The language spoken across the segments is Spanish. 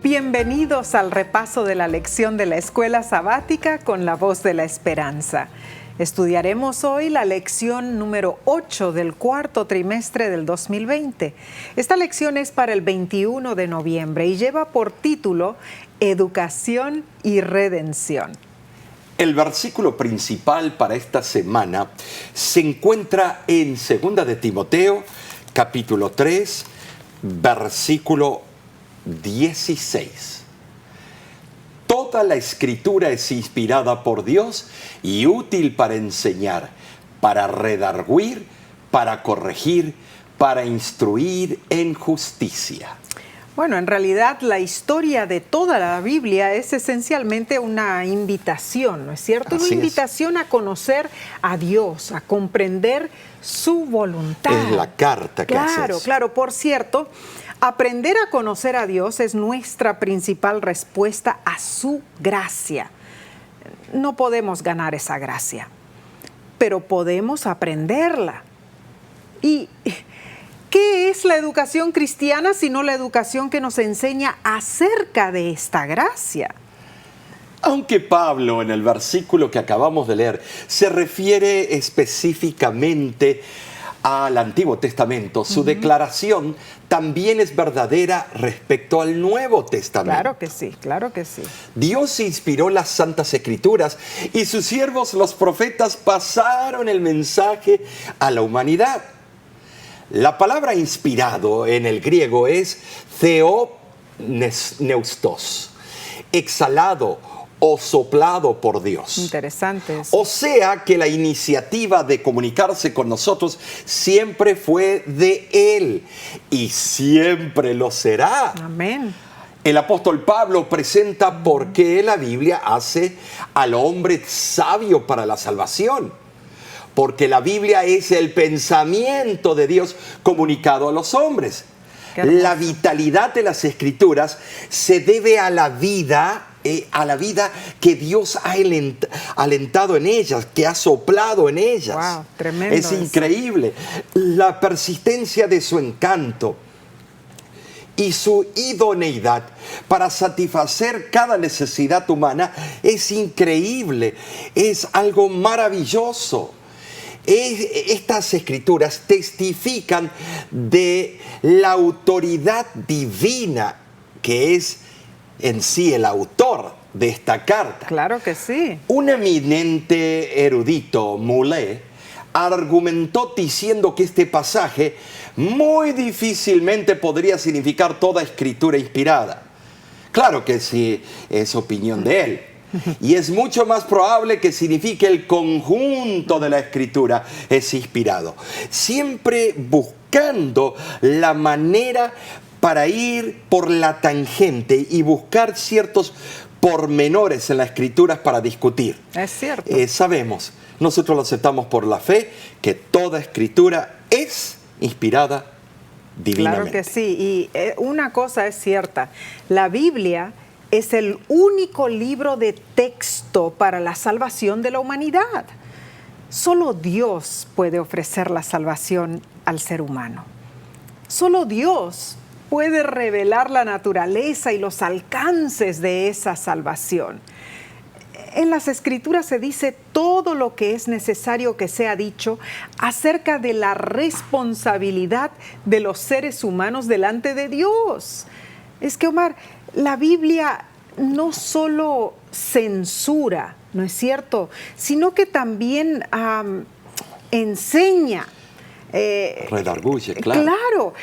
Bienvenidos al repaso de la lección de la Escuela Sabática con la Voz de la Esperanza. Estudiaremos hoy la lección número 8 del cuarto trimestre del 2020. Esta lección es para el 21 de noviembre y lleva por título Educación y Redención. El versículo principal para esta semana se encuentra en 2 de Timoteo, capítulo 3, versículo 16. Toda la Escritura es inspirada por Dios y útil para enseñar, para redarguir, para corregir, para instruir en justicia. Bueno, en realidad la historia de toda la Biblia es esencialmente una invitación, ¿no es cierto? Una invitación a conocer a Dios, a comprender su voluntad. Es la carta que haces. Claro. Por cierto, aprender a conocer a Dios es nuestra principal respuesta a su gracia. No podemos ganar esa gracia, pero podemos aprenderla. Y ¿qué es la educación cristiana sino la educación que nos enseña acerca de esta gracia? Aunque Pablo, en el versículo que acabamos de leer, se refiere específicamente al Antiguo Testamento, su declaración también es verdadera respecto al Nuevo Testamento. Claro que sí. Dios inspiró las Santas Escrituras y sus siervos, los profetas, pasaron el mensaje a la humanidad. La palabra inspirado en el griego es theopneustos, exhalado o soplado por Dios. Interesante eso. O sea que la iniciativa de comunicarse con nosotros siempre fue de Él y siempre lo será. Amén. El apóstol Pablo presenta por qué la Biblia hace al hombre sabio para la salvación. Porque la Biblia es el pensamiento de Dios comunicado a los hombres. La vitalidad de las Escrituras se debe a la vida que Dios ha alentado en ellas, que ha soplado en ellas. Wow, tremendo. Es increíble. La persistencia de su encanto y su idoneidad para satisfacer cada necesidad humana es increíble. Es algo maravilloso. Estas escrituras testifican de la autoridad divina que es en sí el autor de esta carta. Claro que sí. Un eminente erudito, Moulet, argumentó diciendo que este pasaje muy difícilmente podría significar toda escritura inspirada. Claro que sí, es opinión de él. Y es mucho más probable que signifique el conjunto de la Escritura es inspirado. Siempre buscando la manera para ir por la tangente y buscar ciertos pormenores en las Escrituras para discutir. Es cierto. Sabemos, nosotros lo aceptamos por la fe, que toda Escritura es inspirada divinamente. Claro que sí. Y una cosa es cierta, la Biblia es el único libro de texto para la salvación de la humanidad. Solo Dios puede ofrecer la salvación al ser humano. Solo Dios puede revelar la naturaleza y los alcances de esa salvación. En las Escrituras se dice todo lo que es necesario que sea dicho acerca de la responsabilidad de los seres humanos delante de Dios. Es que, Omar, la Biblia no solo censura, ¿no es cierto?, sino que también enseña. Redarguye, claro. Claro,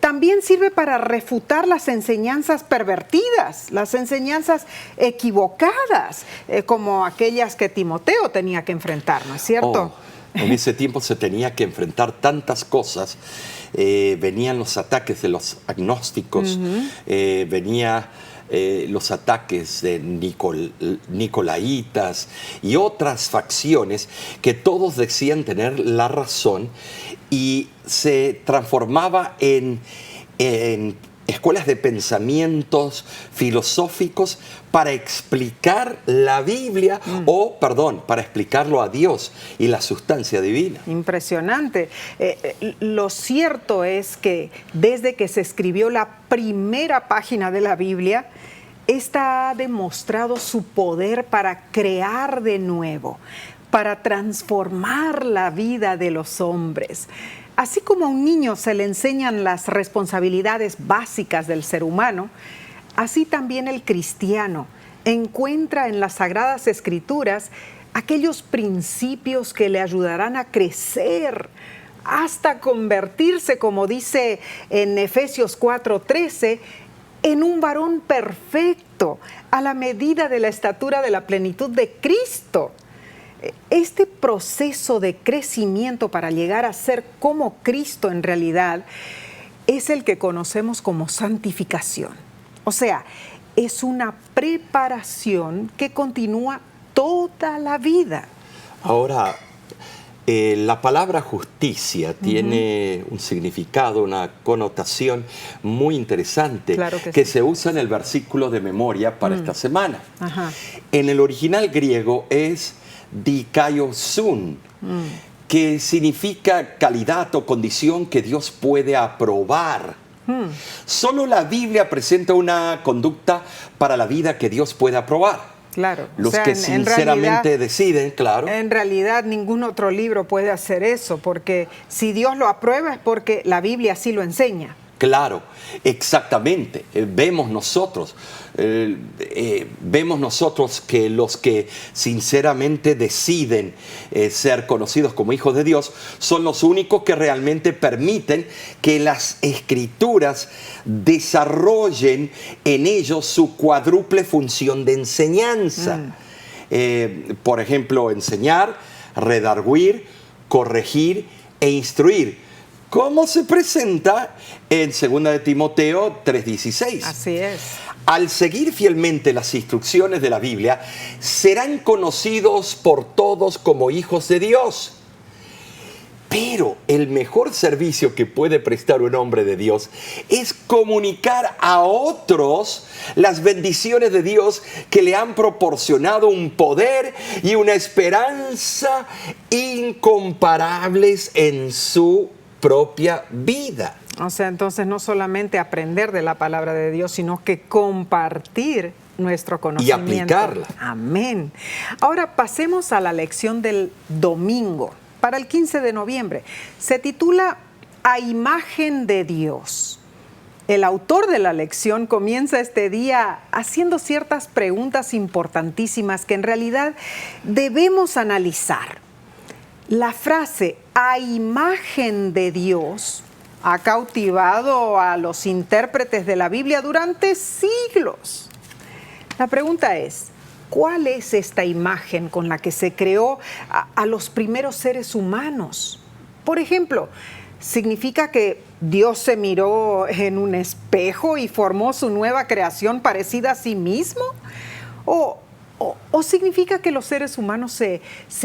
también sirve para refutar las enseñanzas pervertidas, las enseñanzas equivocadas, como aquellas que Timoteo tenía que enfrentar, ¿no es cierto? En ese tiempo se tenía que enfrentar tantas cosas. Venían los ataques de los agnósticos, venía los ataques de nicolaitas y otras facciones que todos decían tener la razón y se transformaba en escuelas de pensamientos filosóficos para explicar la Biblia para explicarlo a Dios y la sustancia divina. Impresionante. Lo cierto es que desde que se escribió la primera página de la Biblia, esta ha demostrado su poder para crear de nuevo, para transformar la vida de los hombres. Así como a un niño se le enseñan las responsabilidades básicas del ser humano, así también el cristiano encuentra en las Sagradas Escrituras aquellos principios que le ayudarán a crecer hasta convertirse, como dice en Efesios 4:13, en un varón perfecto a la medida de la estatura de la plenitud de Cristo. Este proceso de crecimiento para llegar a ser como Cristo en realidad es el que conocemos como santificación. O sea, es una preparación que continúa toda la vida. Ahora, la palabra justicia tiene un significado, una connotación muy interesante, Claro que sí. se usa en el versículo de memoria para esta semana. Ajá. En el original griego es dikaiosun, que significa calidad o condición que Dios puede aprobar. Solo la Biblia presenta una conducta para la vida que Dios puede aprobar. Claro. Los que sinceramente deciden, claro. En realidad ningún otro libro puede hacer eso, porque si Dios lo aprueba es porque la Biblia sí lo enseña. Claro, exactamente. Vemos nosotros que los que sinceramente deciden ser conocidos como hijos de Dios son los únicos que realmente permiten que las Escrituras desarrollen en ellos su cuádruple función de enseñanza. Por ejemplo, enseñar, redarguir, corregir e instruir. ¿Cómo se presenta en 2 de Timoteo 3:16? Así es. Al seguir fielmente las instrucciones de la Biblia, serán conocidos por todos como hijos de Dios. Pero el mejor servicio que puede prestar un hombre de Dios es comunicar a otros las bendiciones de Dios que le han proporcionado un poder y una esperanza incomparables en su propia vida. O sea, entonces no solamente aprender de la palabra de Dios, sino que compartir nuestro conocimiento. Y aplicarla. Amén. Ahora pasemos a la lección del domingo, para el 15 de noviembre. Se titula A imagen de Dios. El autor de la lección comienza este día haciendo ciertas preguntas importantísimas que en realidad debemos analizar. La frase a imagen de Dios ha cautivado a los intérpretes de la Biblia durante siglos. La pregunta es, ¿cuál es esta imagen con la que se creó a los primeros seres humanos? Por ejemplo, ¿significa que Dios se miró en un espejo y formó su nueva creación parecida a sí mismo? ¿O significa que los seres humanos se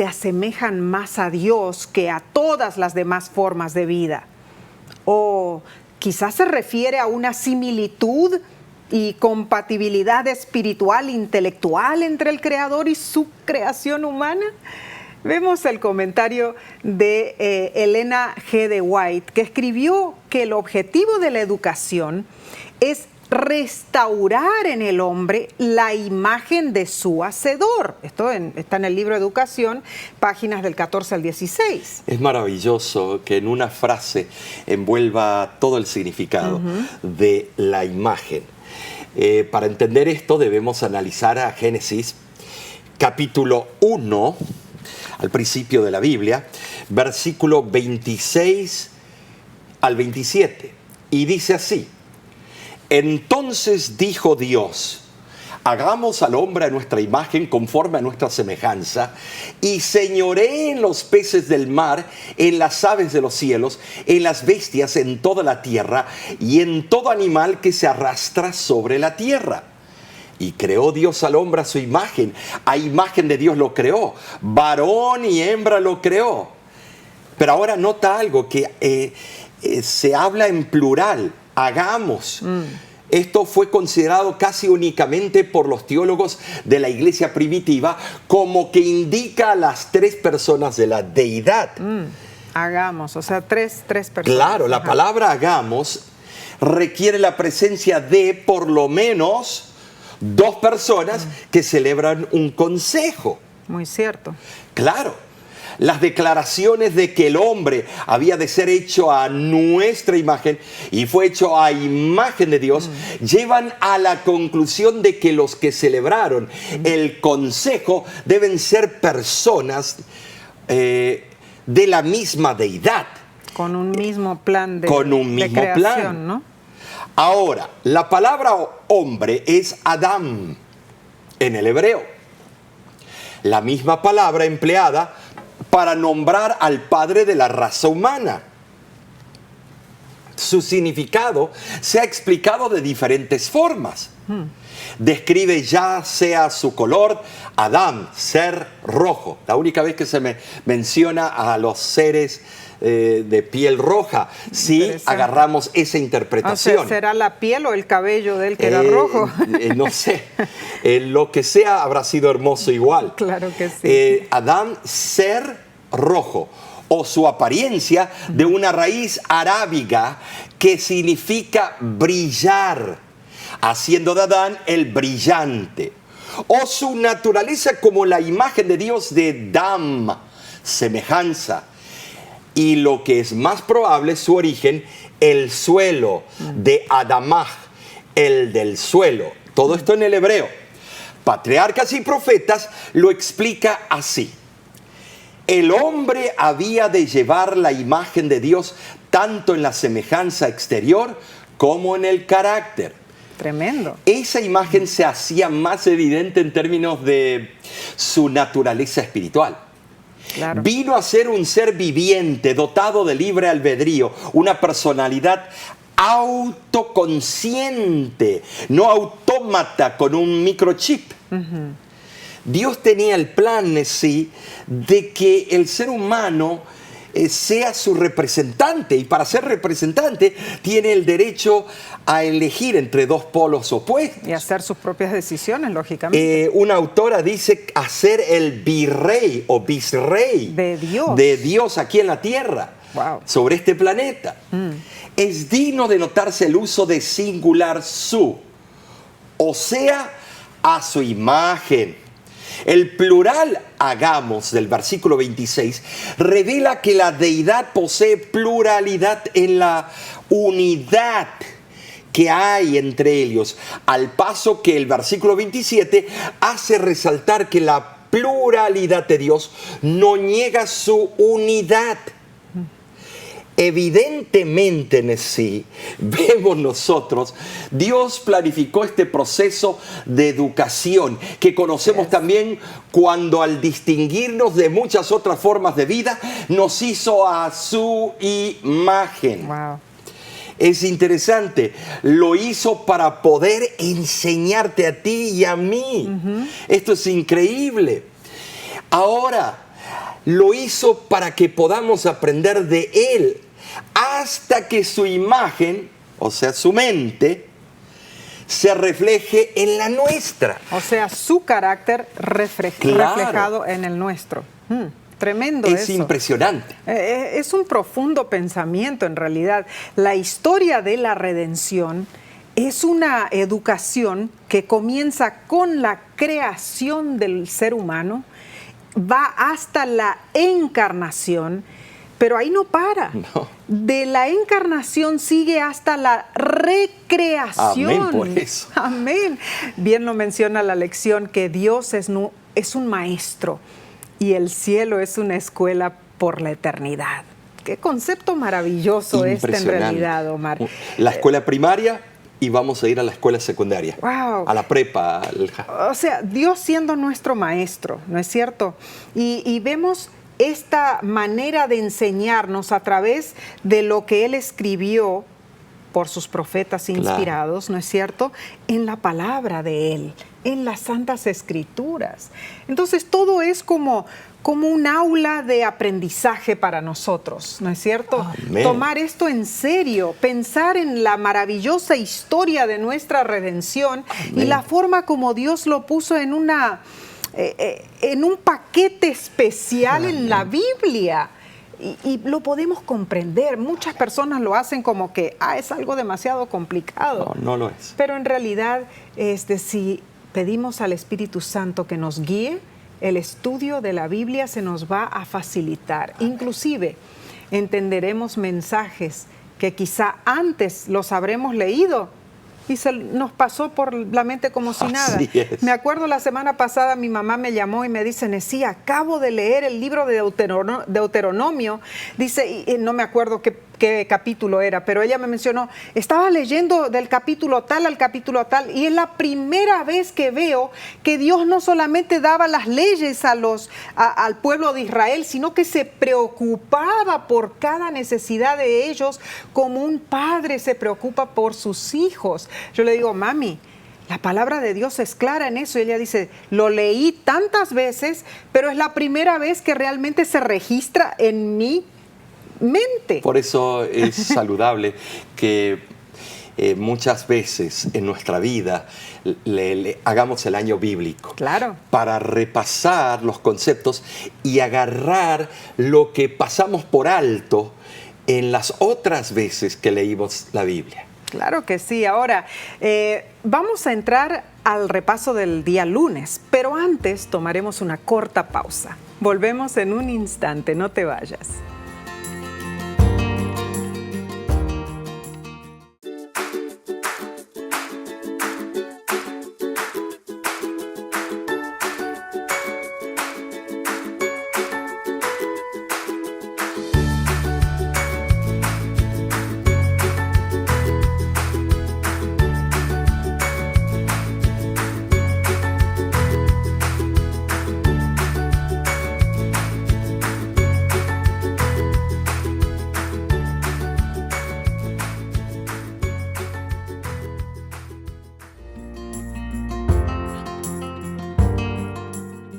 asemejan más a Dios que a todas las demás formas de vida? ¿O quizás se refiere a una similitud y compatibilidad espiritual, intelectual entre el Creador y su creación humana? Vemos el comentario de Elena G. de White, que escribió que el objetivo de la educación es restaurar en el hombre la imagen de su Hacedor. Esto está en el libro Educación, páginas del 14 al 16. Es maravilloso que en una frase envuelva todo el significado de la imagen. Para entender esto debemos analizar a Génesis capítulo 1, al principio de la Biblia, versículo 26 al 27. Y dice así: Entonces dijo Dios, hagamos al hombre a nuestra imagen conforme a nuestra semejanza, y señoree en los peces del mar, en las aves de los cielos, en las bestias, en toda la tierra, y en todo animal que se arrastra sobre la tierra. Y creó Dios al hombre a su imagen, a imagen de Dios lo creó, varón y hembra lo creó. Pero ahora nota algo, que se habla en plural. hagamos. Esto fue considerado casi únicamente por los teólogos de la iglesia primitiva como que indica a las tres personas de la deidad. Hagamos, o sea, tres personas. Claro, la palabra hagamos requiere la presencia de por lo menos dos personas que celebran un consejo. Muy cierto. Claro, las declaraciones de que el hombre había de ser hecho a nuestra imagen y fue hecho a imagen de Dios, llevan a la conclusión de que los que celebraron el consejo deben ser personas de la misma deidad. Con un mismo plan de Con un mismo creación, plan. ¿no? Ahora, la palabra hombre es Adam en el hebreo. La misma palabra empleada para nombrar al padre de la raza humana. Su significado se ha explicado de diferentes formas. Describe ya sea su color, Adán, ser rojo. La única vez que se me menciona a los seres de piel roja, si agarramos esa interpretación. O sea, ¿será la piel o el cabello de él que era rojo? No sé. Lo que sea habrá sido hermoso igual. Claro que sí. Adán, ser rojo, o su apariencia de una raíz arábiga que significa brillar, haciendo de Adán el brillante, o su naturaleza como la imagen de Dios de Dam, semejanza, y lo que es más probable, su origen, el suelo, de Adamah, el del suelo. Todo esto en el hebreo. Patriarcas y Profetas lo explica así. El hombre había de llevar la imagen de Dios tanto en la semejanza exterior como en el carácter. Tremendo. Esa imagen se hacía más evidente en términos de su naturaleza espiritual. Claro. Vino a ser un ser viviente, dotado de libre albedrío, una personalidad autoconsciente, no autómata con un microchip. Dios tenía el plan, sí, de que el ser humano sea su representante, y para ser representante tiene el derecho a elegir entre dos polos opuestos. Y hacer sus propias decisiones, lógicamente. Una autora dice hacer el virrey o visrey de Dios aquí en la tierra, wow, sobre este planeta. Es digno de notarse el uso de singular su, o sea, a su imagen. El plural hagamos del versículo 26 revela que la deidad posee pluralidad en la unidad que hay entre ellos, al paso que el versículo 27 hace resaltar que la pluralidad de Dios no niega su unidad. Evidentemente en sí, vemos nosotros, Dios planificó este proceso de educación que conocemos también cuando al distinguirnos de muchas otras formas de vida, nos hizo a su imagen. Wow. Es interesante, lo hizo para poder enseñarte a ti y a mí. Esto es increíble. Ahora, lo hizo para que podamos aprender de Él, hasta que su imagen, o sea, su mente, se refleje en la nuestra. O sea, su carácter reflejado en el nuestro. Tremendo es eso. Impresionante. Es un profundo pensamiento en realidad. La historia de la redención es una educación que comienza con la creación del ser humano, va hasta la encarnación, pero ahí no para. No. De la encarnación sigue hasta la recreación. Amén por eso. Amén. Bien lo menciona la lección que Dios es un maestro y el cielo es una escuela por la eternidad. Qué concepto maravilloso este en realidad, Omar. La escuela primaria y vamos a ir a la escuela secundaria. Wow. A la prepa. O sea, Dios siendo nuestro maestro, ¿no es cierto? Y vemos esta manera de enseñarnos a través de lo que Él escribió por sus profetas Claro. inspirados, ¿no es cierto?, en la palabra de Él, en las Santas Escrituras. Entonces todo es como un aula de aprendizaje para nosotros, ¿no es cierto? Amén. Tomar esto en serio, pensar en la maravillosa historia de nuestra redención y Amén. la forma como Dios lo puso en un paquete especial en la Biblia. Y lo podemos comprender. Muchas personas lo hacen como que es algo demasiado complicado. No, no lo es. Pero en realidad, si pedimos al Espíritu Santo que nos guíe, el estudio de la Biblia se nos va a facilitar. Inclusive, entenderemos mensajes que quizá antes los habremos leído y se nos pasó por la mente como si nada. Así es. Me acuerdo la semana pasada mi mamá me llamó y me dice, Nesí, acabo de leer el libro de Deuteronomio. Dice, y no me acuerdo qué capítulo era, pero ella me mencionó, estaba leyendo del capítulo tal al capítulo tal, y es la primera vez que veo que Dios no solamente daba las leyes al pueblo de Israel, sino que se preocupaba por cada necesidad de ellos como un padre se preocupa por sus hijos. Yo le digo, mami, la palabra de Dios es clara en eso. Y ella dice, lo leí tantas veces, pero es la primera vez que realmente se registra en mi mente. Por eso es saludable que muchas veces en nuestra vida le hagamos el año bíblico. Claro. Para repasar los conceptos y agarrar lo que pasamos por alto en las otras veces que leímos la Biblia. Claro que sí. Ahora, vamos a entrar al repaso del día lunes, pero antes tomaremos una corta pausa. Volvemos en un instante, no te vayas.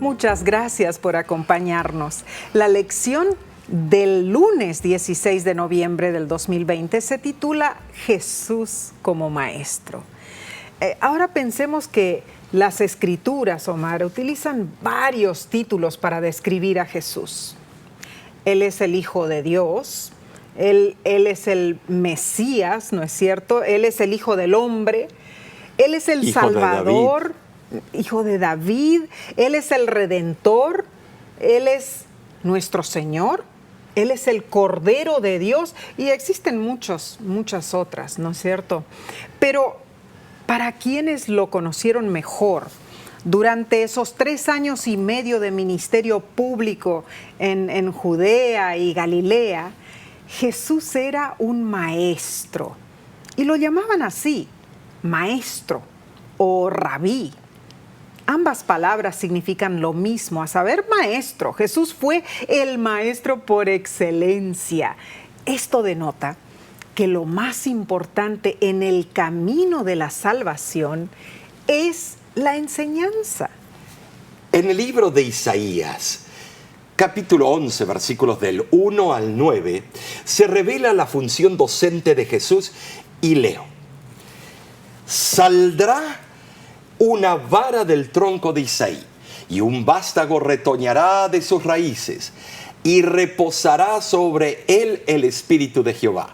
Muchas gracias por acompañarnos. La lección del lunes 16 de noviembre del 2020 se titula Jesús como Maestro. Ahora pensemos que las Escrituras, Omar, utilizan varios títulos para describir a Jesús. Él es el Hijo de Dios, Él es el Mesías, ¿no es cierto? Él es el Hijo del Hombre, Él es el Hijo de Salvador, Hijo de David, Él es el Redentor, Él es nuestro Señor, Él es el Cordero de Dios y existen muchas otras, ¿no es cierto? Pero para quienes lo conocieron mejor, durante esos 3 años y medio de ministerio público en Judea y Galilea, Jesús era un maestro y lo llamaban así, maestro o rabí. Ambas palabras significan lo mismo, a saber, maestro. Jesús fue el maestro por excelencia. Esto denota que lo más importante en el camino de la salvación es la enseñanza. En el libro de Isaías, capítulo 11, versículos del 1 al 9, se revela la función docente de Jesús y leo. Saldrá una vara del tronco de Isaí, y un vástago retoñará de sus raíces, y reposará sobre él el espíritu de Jehová.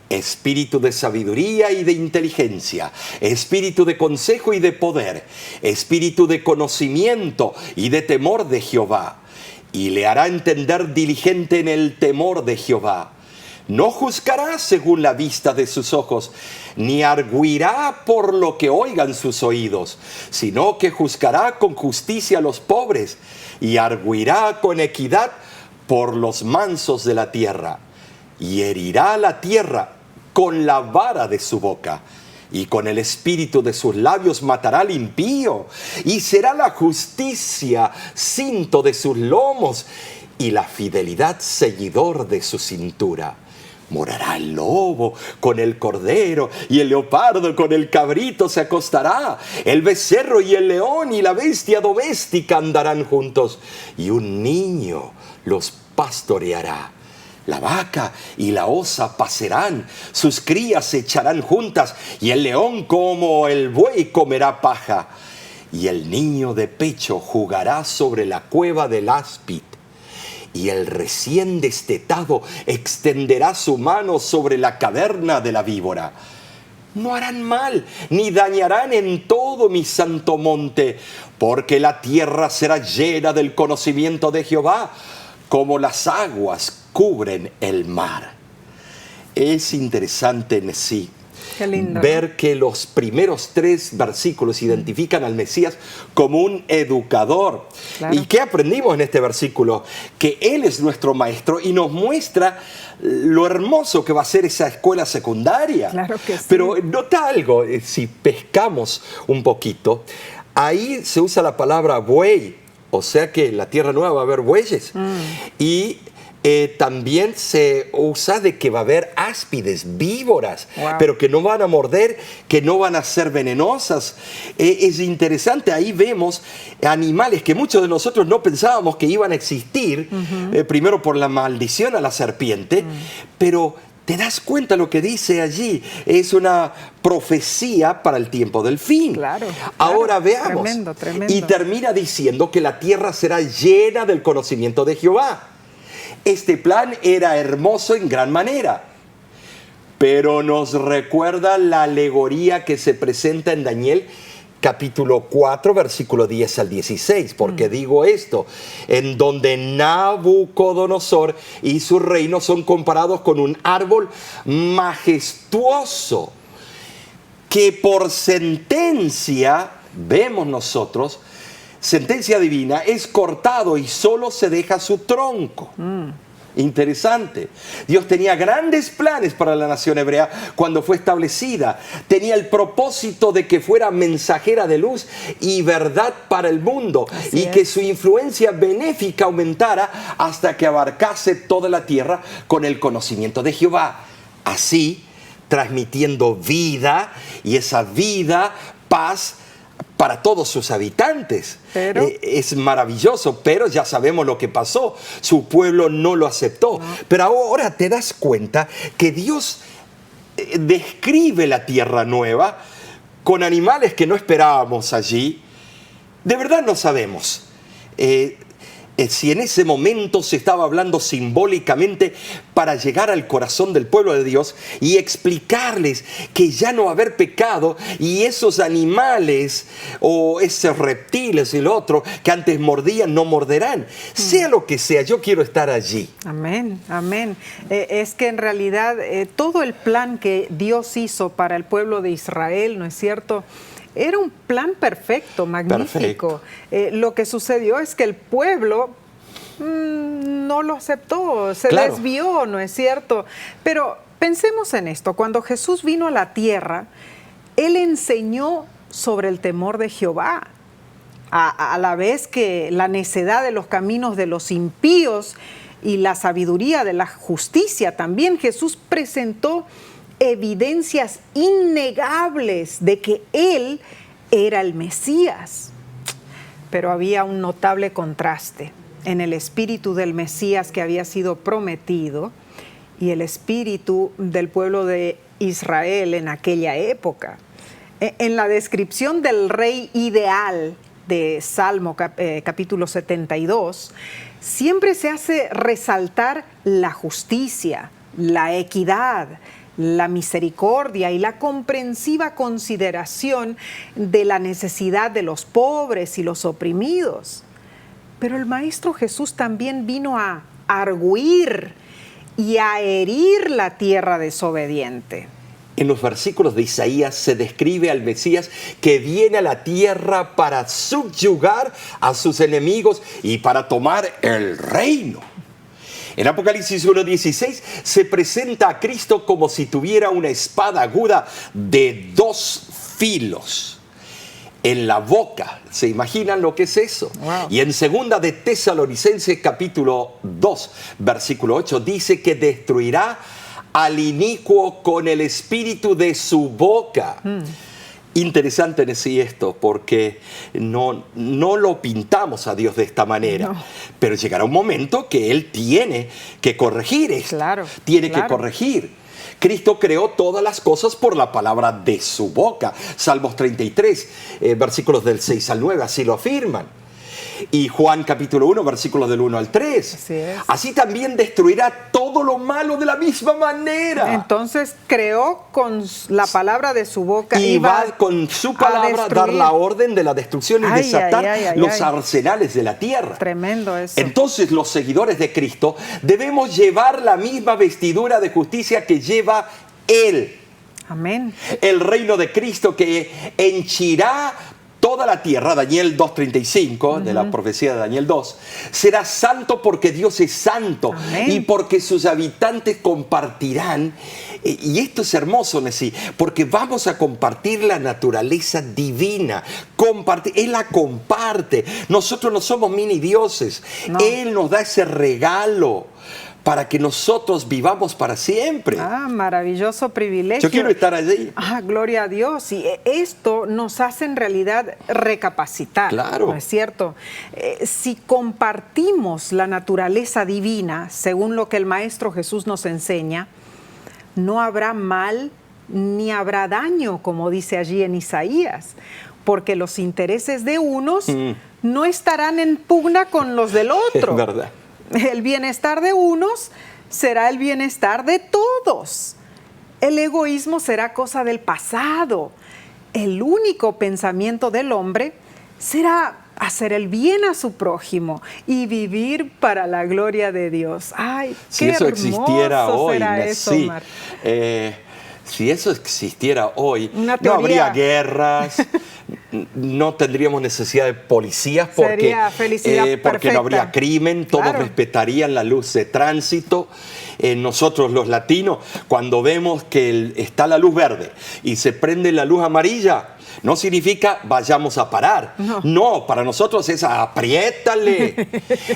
Espíritu de sabiduría y de inteligencia, espíritu de consejo y de poder, espíritu de conocimiento y de temor de Jehová. Y le hará entender diligente en el temor de Jehová. No juzgará según la vista de sus ojos, ni arguirá por lo que oigan sus oídos, sino que juzgará con justicia a los pobres y arguirá con equidad por los mansos de la tierra. Y herirá la tierra con la vara de su boca, y con el espíritu de sus labios matará al impío, y será la justicia cinto de sus lomos, y la fidelidad ceñidor de su cintura. Morará el lobo con el cordero, y el leopardo con el cabrito se acostará. El becerro y el león y la bestia doméstica andarán juntos, y un niño los pastoreará. La vaca y la osa pasarán, sus crías se echarán juntas, y el león como el buey comerá paja. Y el niño de pecho jugará sobre la cueva del áspid, y el recién destetado extenderá su mano sobre la caverna de la víbora. No harán mal, ni dañarán en todo mi santo monte, porque la tierra será llena del conocimiento de Jehová, como las aguas cubren el mar. Es interesante en sí Qué lindo, ver que los primeros 3 versículos identifican al Mesías como un educador. Claro. ¿Y qué aprendimos en este versículo? Que Él es nuestro maestro y nos muestra lo hermoso que va a ser esa escuela secundaria. Claro que sí. Pero nota algo, si pescamos un poquito, ahí se usa la palabra buey, o sea que en la tierra nueva va a haber bueyes. Y también se usa de que va a haber áspides, víboras, Wow. pero que no van a morder, que no van a ser venenosas. Es interesante, ahí vemos animales que muchos de nosotros no pensábamos que iban a existir, primero por la maldición a la serpiente, pero te das cuenta lo que dice allí, es una profecía para el tiempo del fin. Claro, Ahora veamos, tremendo, tremendo. y termina diciendo que la tierra será llena del conocimiento de Jehová. Este plan era hermoso en gran manera, pero nos recuerda la alegoría que se presenta en Daniel capítulo 4, versículo 10 al 16. Porque digo esto, en donde Nabucodonosor y su reino son comparados con un árbol majestuoso, que por sentencia, vemos nosotros, sentencia divina, es cortado y solo se deja su tronco. Interesante. Dios tenía grandes planes para la nación hebrea cuando fue establecida. Tenía el propósito de que fuera mensajera de luz y verdad para el mundo. Así y es. que su influencia benéfica aumentara hasta que abarcase toda la tierra con el conocimiento de Jehová. Así, transmitiendo vida, y esa vida, paz para todos sus habitantes. Pero es maravilloso, pero ya sabemos lo que pasó. Su pueblo no lo aceptó. Pero ahora te das cuenta que Dios describe la tierra nueva con animales que no esperábamos allí. De verdad no sabemos si en ese momento se estaba hablando simbólicamente para llegar al corazón del pueblo de Dios y explicarles que ya no va a haber pecado, y esos animales o esos reptiles y lo otro que antes mordían no morderán. Sea lo que sea, yo quiero estar allí. Amén, amén. Es que en realidad todo el plan que Dios hizo para el pueblo de Israel, ¿no es cierto?, era un plan perfecto, magnífico. Lo que sucedió es que el pueblo no lo aceptó, se Claro. desvió, ¿no es cierto? Pero pensemos en esto, cuando Jesús vino a la tierra, Él enseñó sobre el temor de Jehová, a la vez que la necedad de los caminos de los impíos y la sabiduría de la justicia. También Jesús presentó evidencias innegables de que Él era el Mesías. Pero había un notable contraste en el espíritu del Mesías que había sido prometido y el espíritu del pueblo de Israel en aquella época. En la descripción del rey ideal de Salmo capítulo 72, siempre se hace resaltar la justicia, la equidad, la misericordia y la comprensiva consideración de la necesidad de los pobres y los oprimidos. Pero el Maestro Jesús también vino a argüir y a herir la tierra desobediente. En los versículos de Isaías se describe al Mesías que viene a la tierra para subyugar a sus enemigos y para tomar el reino. En Apocalipsis 1:16 se presenta a Cristo como si tuviera una espada aguda de 2 filos en la boca. ¿Se imaginan lo que es eso? Wow. Y en segunda de Tesalonicenses capítulo 2, versículo 8, dice que destruirá al inicuo con el espíritu de su boca. Interesante en sí esto, porque no lo pintamos a Dios de esta manera. No. Pero llegará un momento que Él tiene que corregir esto. Claro, Tiene claro. que corregir. Cristo creó todas las cosas por la palabra de su boca. Salmos 33, versículos del 6 al 9, así lo afirman. Y Juan capítulo 1, versículos del 1 al 3. Así es. Así también destruirá todo lo malo de la misma manera. Entonces creó con la palabra de su boca. Y va con su palabra a dar la orden de la destrucción y Ay, desatar ay, ay, los ay. arsenales de la tierra. Tremendo eso. Entonces los seguidores de Cristo debemos llevar la misma vestidura de justicia que lleva Él. Amén. El reino de Cristo que henchirá toda la tierra, Daniel 2.35, de la profecía de Daniel 2, será santo porque Dios es santo. Amén. Y porque sus habitantes compartirán, y esto es hermoso, Nesí, porque vamos a compartir la naturaleza divina. Él la comparte. Nosotros no somos mini dioses. No. Él nos da ese regalo para que nosotros vivamos para siempre. Ah, maravilloso privilegio. Yo quiero estar allí. Ah, gloria a Dios. Y esto nos hace en realidad recapacitar. Claro. ¿No es cierto? Si compartimos la naturaleza divina, según lo que el Maestro Jesús nos enseña, no habrá mal ni habrá daño, como dice allí en Isaías, porque los intereses de unos no estarán en pugna con los del otro. Es verdad. El bienestar de unos será el bienestar de todos. El egoísmo será cosa del pasado. El único pensamiento del hombre será hacer el bien a su prójimo y vivir para la gloria de Dios. ¡Ay, Si qué eso hermoso existiera hoy, será eso, sí. Omar! Si eso existiera hoy, Una no habría teoría. guerras, no tendríamos necesidad de policías porque, Sería felicidad porque perfecta. no habría crimen, todos Claro. respetarían la luz de tránsito. Nosotros los latinos, cuando vemos que está la luz verde y se prende la luz amarilla, no significa vayamos a parar. No, para nosotros es apriétale.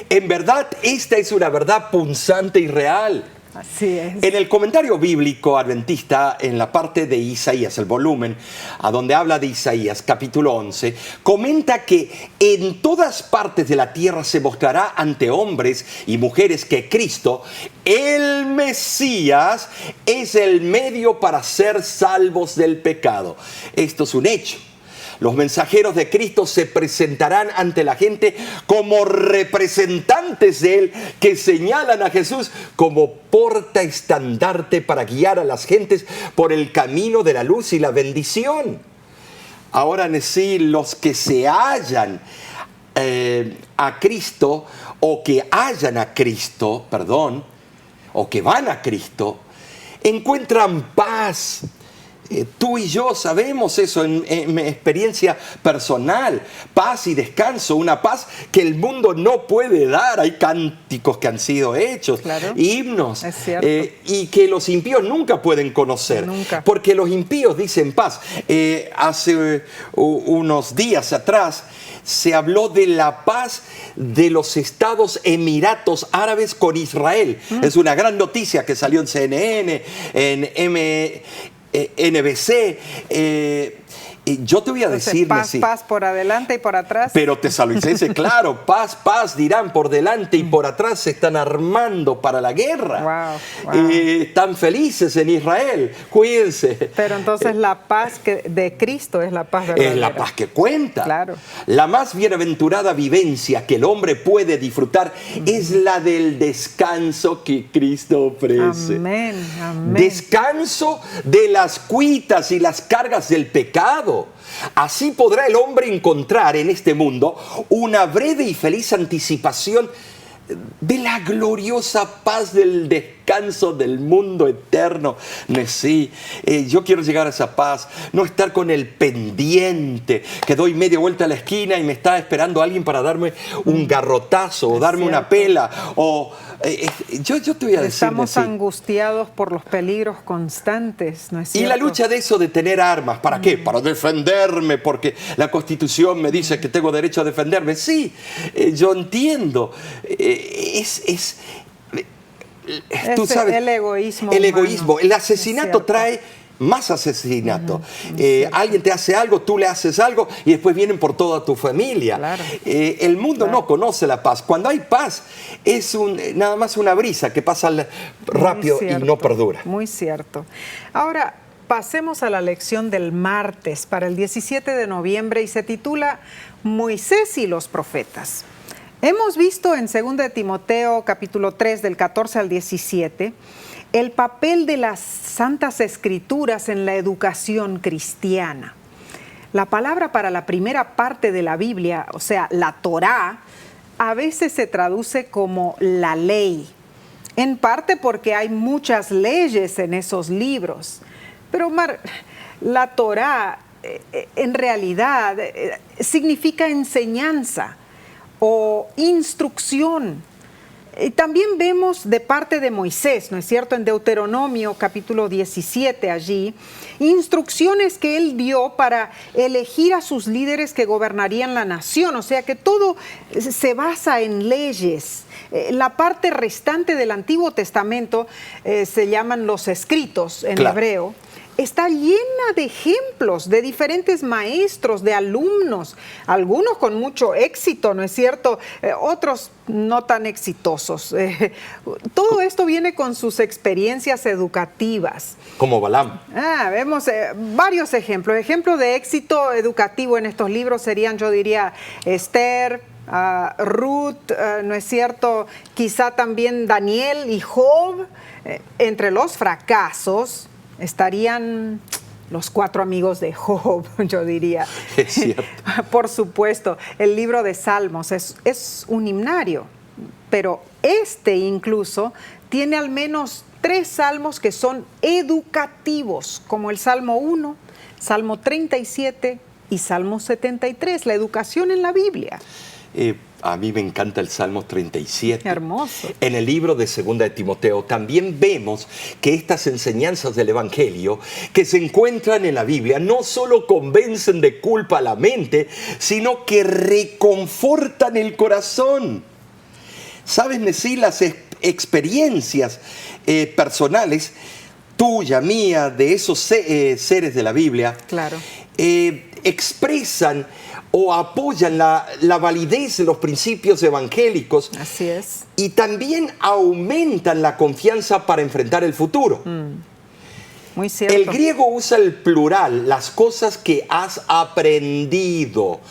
En verdad, esta es una verdad punzante y real. Así es. En el comentario bíblico adventista, en la parte de Isaías, el volumen, a donde habla de Isaías, capítulo 11, comenta que en todas partes de la tierra se mostrará ante hombres y mujeres que Cristo, el Mesías, es el medio para ser salvos del pecado. Esto es un hecho. Los mensajeros de Cristo se presentarán ante la gente como representantes de Él que señalan a Jesús como portaestandarte para guiar a las gentes por el camino de la luz y la bendición. Ahora, en sí, los que se hallan a Cristo o que hallan a Cristo, perdón, o que van a Cristo, encuentran paz. Tú y yo sabemos eso en mi experiencia personal, paz y descanso, una paz que el mundo no puede dar. Hay cánticos que han sido hechos, Claro. himnos, Es cierto. y que los impíos nunca pueden conocer, Nunca. porque los impíos dicen paz. Hace unos días atrás se habló de la paz de los Estados Emiratos Árabes con Israel. Es una gran noticia que salió en CNN, en NBC. Yo te voy a Entonces, decir, paz, Messi, paz por adelante y por atrás. pero tesalonicenses, claro, paz, paz dirán por delante y por atrás se están armando para la guerra. Wow. Están felices en Israel, cuídense. Pero entonces la paz de Cristo es la paz verdadera. Es la paz que cuenta. Claro. La más bienaventurada vivencia que el hombre puede disfrutar es la del descanso que Cristo ofrece. Amén, amén. Descanso de las cuitas y las cargas del pecado. Así podrá el hombre encontrar en este mundo una breve y feliz anticipación de la gloriosa paz del descanso del mundo eterno. Sí, yo quiero llegar a esa paz, no estar con el pendiente, que doy media vuelta a la esquina y me está esperando alguien para darme un garrotazo o darme una pela. O yo te voy a decir, Estamos Nesí, angustiados por los peligros constantes, ¿no es y cierto? la lucha de eso de tener armas, ¿para qué? Para defenderme, porque la Constitución me dice que tengo derecho a defenderme. Sí, yo entiendo. tú sabes, el egoísmo. el humano. egoísmo, el asesinato Es cierto. trae más asesinato. Alguien te hace algo, tú le haces algo y después vienen por toda tu familia. Claro. El mundo no conoce la paz. Cuando hay paz es nada más una brisa que pasa rápido y no perdura. Muy cierto. Ahora, pasemos a la lección del martes para el 17 de noviembre y se titula Moisés y los profetas. Hemos visto en 2 de Timoteo capítulo 3 del 14 al 17 el papel de las Santas Escrituras en la educación cristiana. La palabra para la primera parte de la Biblia, o sea, la Torá, a veces se traduce como la ley, en parte porque hay muchas leyes en esos libros. Pero la Torá en realidad significa enseñanza o instrucción. Y también vemos de parte de Moisés, ¿no es cierto? En Deuteronomio capítulo 17 allí, instrucciones que él dio para elegir a sus líderes que gobernarían la nación. O sea que todo se basa en leyes. La parte restante del Antiguo Testamento se llaman los escritos en hebreo. Está llena de ejemplos de diferentes maestros, de alumnos, algunos con mucho éxito, ¿no es cierto? Otros no tan exitosos. Todo esto viene con sus experiencias educativas. Como Balaam. Vemos varios ejemplos. Ejemplos de éxito educativo en estos libros serían, yo diría, Esther, Ruth, ¿no es cierto? Quizá también Daniel y Job. Entre los fracasos estarían los 4 amigos de Job, yo diría. Es cierto. Por supuesto, el libro de Salmos es un himnario, pero incluso tiene al menos 3 salmos que son educativos, como el Salmo 1, Salmo 37 y Salmo 73, la educación en la Biblia. A mí me encanta el Salmo 37. Hermoso. En el libro de 2 de Timoteo también vemos que estas enseñanzas del Evangelio que se encuentran en la Biblia no solo convencen de culpa a la mente, sino que reconfortan el corazón. ¿Sabes, Nesí? Las experiencias personales, tuya, mía, de esos seres de la Biblia, claro, expresan o apoyan la validez de los principios evangélicos. Así es. Y también aumentan la confianza para enfrentar el futuro. Muy cierto. El griego usa el plural, las cosas que has aprendido.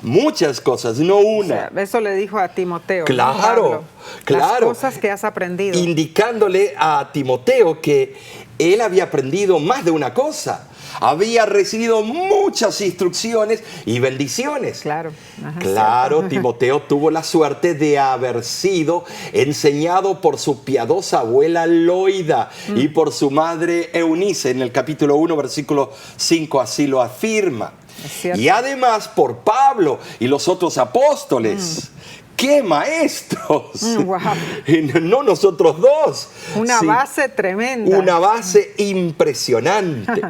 Muchas cosas, no una. O sea, eso le dijo a Timoteo. Claro, ¿no, Pablo? claro. Las cosas que has aprendido. Indicándole a Timoteo que él había aprendido más de una cosa. Había recibido muchas instrucciones y bendiciones. Claro. Claro, Cierto. Timoteo tuvo la suerte de haber sido enseñado por su piadosa abuela Loida y por su madre Eunice. En el capítulo 1, versículo 5, así lo afirma. Y además por Pablo y los otros apóstoles. ¡Qué maestros! Wow. No nosotros dos. Una base tremenda. Una base impresionante.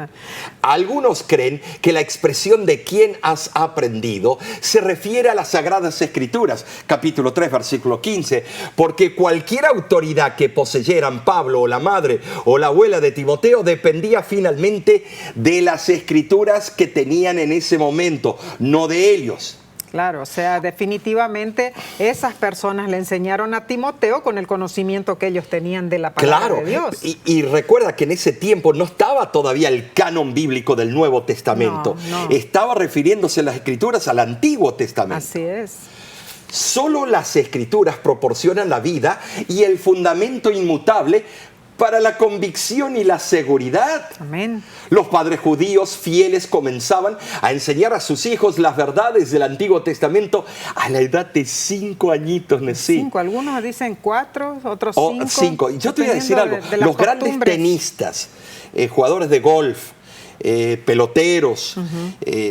Algunos creen que la expresión de quién has aprendido se refiere a las Sagradas Escrituras, capítulo 3, versículo 15, porque cualquier autoridad que poseyeran Pablo o la madre o la abuela de Timoteo dependía finalmente de las Escrituras que tenían en ese momento, no de ellos. Claro, o sea, definitivamente esas personas le enseñaron a Timoteo con el conocimiento que ellos tenían de la palabra de Dios. Y recuerda que en ese tiempo no estaba todavía el canon bíblico del Nuevo Testamento. No. Estaba refiriéndose las Escrituras al Antiguo Testamento. Así es. Solo las Escrituras proporcionan la vida y el fundamento inmutable para la convicción y la seguridad. Amén. Los padres judíos fieles comenzaban a enseñar a sus hijos las verdades del Antiguo Testamento a la edad de 5 añitos, Nesí. 5, algunos dicen 4, otros 5. Yo te voy a decir algo, de los grandes tenistas, jugadores de golf, peloteros,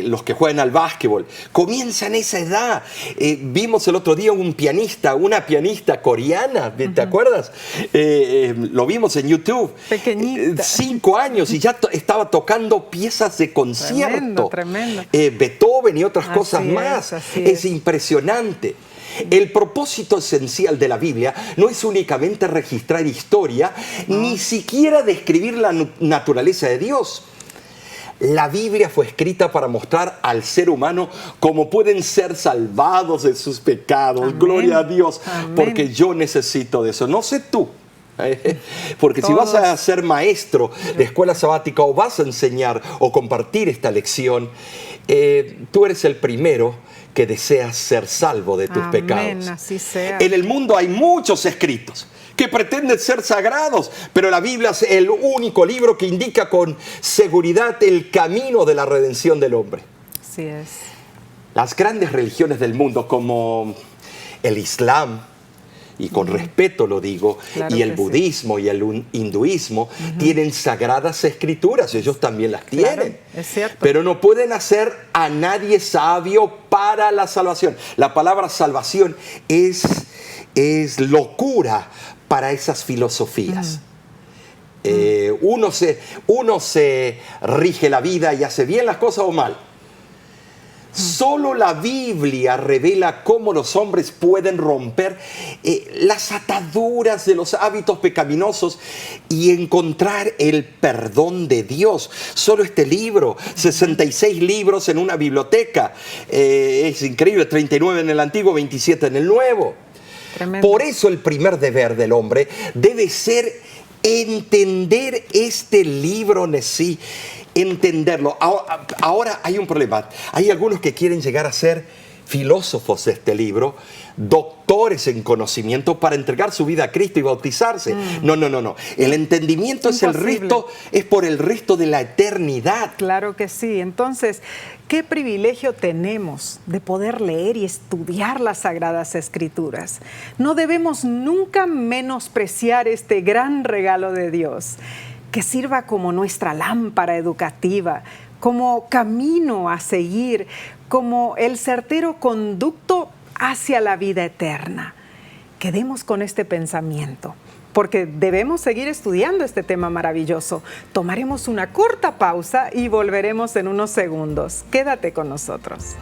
los que juegan al básquetbol, comienzan a esa edad. Vimos el otro día una pianista coreana, ¿te acuerdas? Lo vimos en YouTube. Pequeñita. 5 años y ya estaba tocando piezas de concierto. Tremendo. Beethoven y otras cosas más. Así es impresionante. El propósito esencial de la Biblia no es únicamente registrar historia, ni siquiera describir la naturaleza de Dios. La Biblia fue escrita para mostrar al ser humano cómo pueden ser salvados de sus pecados. Amén. Gloria a Dios, amén. Porque yo necesito de eso. No sé tú. Porque si vas a ser maestro de escuela sabática o vas a enseñar o compartir esta lección, tú eres el primero que deseas ser salvo de tus pecados. Así sea. En el mundo hay muchos escritos que pretenden ser sagrados, pero la Biblia es el único libro que indica con seguridad el camino de la redención del hombre. Así es. Las grandes religiones del mundo como el Islam, y con respeto lo digo, claro, y el budismo y el hinduismo tienen sagradas escrituras, ellos también las tienen. Claro, es cierto. Pero no pueden hacer a nadie sabio para la salvación. La palabra salvación es locura para esas filosofías. Uno se rige la vida y hace bien las cosas o mal. Solo la Biblia revela cómo los hombres pueden romper las ataduras de los hábitos pecaminosos y encontrar el perdón de Dios. Solo este libro, 66 libros en una biblioteca. Es increíble, 39 en el Antiguo, 27 en el Nuevo. Tremendo. Por eso el primer deber del hombre debe ser entender este libro en sí. Entenderlo. Ahora hay un problema. Hay algunos que quieren llegar a ser filósofos de este libro, doctores en conocimiento para entregar su vida a Cristo y bautizarse. No. El entendimiento es por el resto de la eternidad. Claro que sí. Entonces, qué privilegio tenemos de poder leer y estudiar las Sagradas Escrituras. No debemos nunca menospreciar este gran regalo de Dios, que sirva como nuestra lámpara educativa, como camino a seguir, como el certero conducto hacia la vida eterna. Quedemos con este pensamiento, porque debemos seguir estudiando este tema maravilloso. Tomaremos una corta pausa y volveremos en unos segundos. Quédate con nosotros.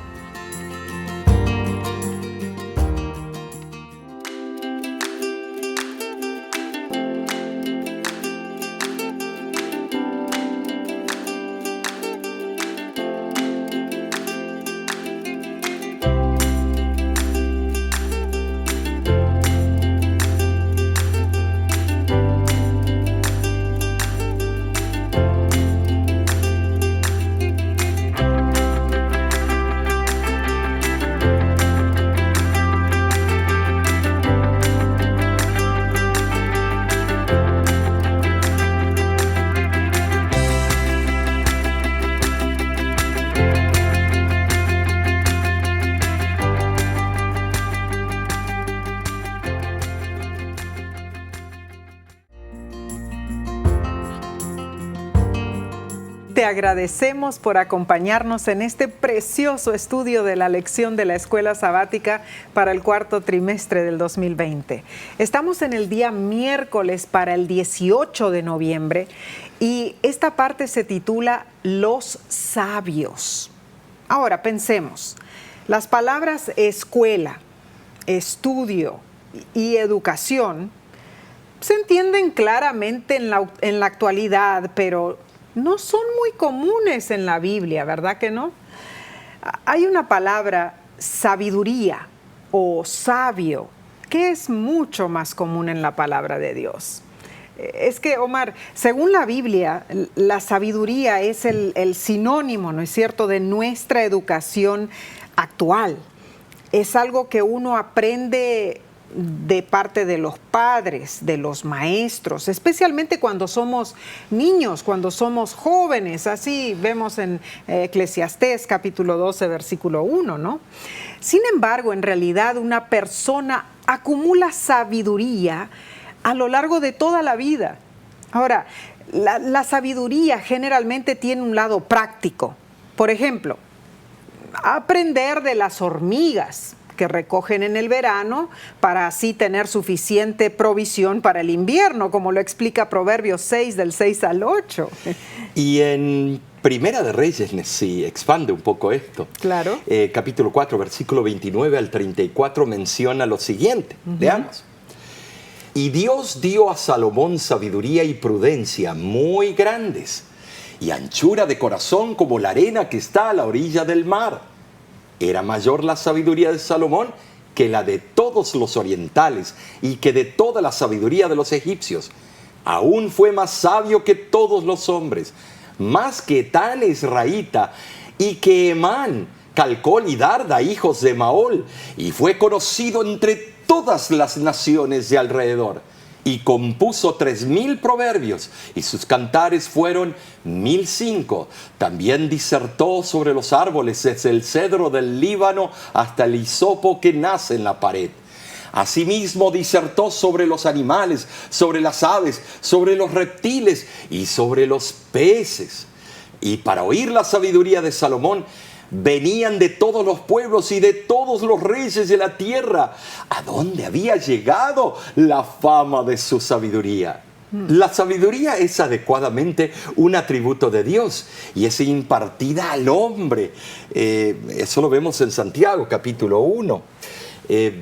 Te agradecemos por acompañarnos en este precioso estudio de la lección de la Escuela Sabática para el cuarto trimestre del 2020. Estamos en el día miércoles para el 18 de noviembre y esta parte se titula Los Sabios. Ahora pensemos, las palabras escuela, estudio y educación se entienden claramente en la actualidad, pero no son muy comunes en la Biblia, ¿verdad que no? Hay una palabra, sabiduría o sabio, que es mucho más común en la palabra de Dios. Es que, Omar, según la Biblia, la sabiduría es el sinónimo, ¿no es cierto?, de nuestra educación actual. Es algo que uno aprende de parte de los padres, de los maestros, especialmente cuando somos niños, cuando somos jóvenes. Así vemos en Eclesiastés capítulo 12, versículo 1, ¿no? Sin embargo, en realidad una persona acumula sabiduría a lo largo de toda la vida. Ahora, la sabiduría generalmente tiene un lado práctico. Por ejemplo, aprender de las hormigas que recogen en el verano para así tener suficiente provisión para el invierno, como lo explica Proverbios 6, del 6 al 8. Y en Primera de Reyes, sí, expande un poco esto. Claro. Capítulo 4, versículo 29 al 34 menciona lo siguiente. Veamos. Y Dios dio a Salomón sabiduría y prudencia muy grandes, y anchura de corazón como la arena que está a la orilla del mar. Era mayor la sabiduría de Salomón que la de todos los orientales y que de toda la sabiduría de los egipcios. Aún fue más sabio que todos los hombres, más que Etán israelita y que Emán, Calcol y Darda, hijos de Maol, y fue conocido entre todas las naciones de alrededor. Y compuso 3000 proverbios, y sus cantares fueron 1005. También disertó sobre los árboles, desde el cedro del Líbano hasta el hisopo que nace en la pared. Asimismo disertó sobre los animales, sobre las aves, sobre los reptiles y sobre los peces. Y para oír la sabiduría de Salomón, venían de todos los pueblos y de todos los reyes de la tierra, a donde había llegado la fama de su sabiduría. La sabiduría es adecuadamente un atributo de Dios y es impartida al hombre. Eso lo vemos en Santiago, capítulo 1.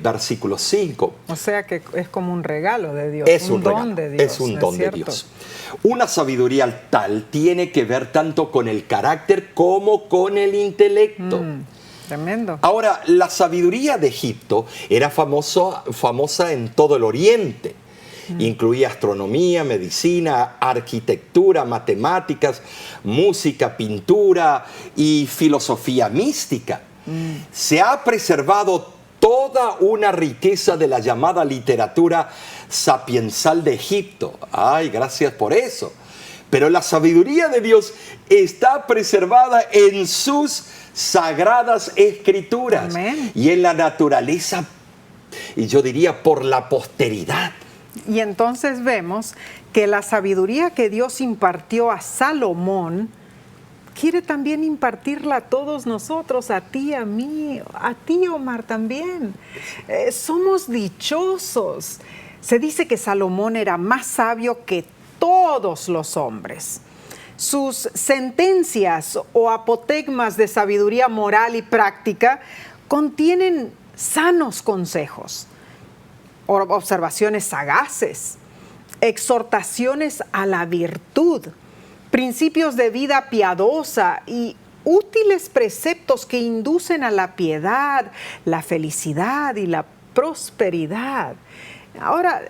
Versículo 5. O sea que es como un regalo de Dios, Es un don de Dios. Es un don de Dios. Una sabiduría tal tiene que ver tanto con el carácter como con el intelecto. Tremendo. Ahora, la sabiduría de Egipto era famosa en todo el Oriente. Incluía astronomía, medicina, arquitectura, matemáticas, música, pintura y filosofía mística. Se ha preservado toda una riqueza de la llamada literatura sapiensal de Egipto. Ay, gracias por eso. Pero la sabiduría de Dios está preservada en sus sagradas escrituras. Amén. Y en la naturaleza, y yo diría por la posteridad. Y entonces vemos que la sabiduría que Dios impartió a Salomón quiere también impartirla a todos nosotros, a ti, a mí, a ti, Omar, también. Somos dichosos. Se dice que Salomón era más sabio que todos los hombres. Sus sentencias o apotegmas de sabiduría moral y práctica contienen sanos consejos, observaciones sagaces, exhortaciones a la virtud, principios de vida piadosa y útiles preceptos que inducen a la piedad, la felicidad y la prosperidad. Ahora,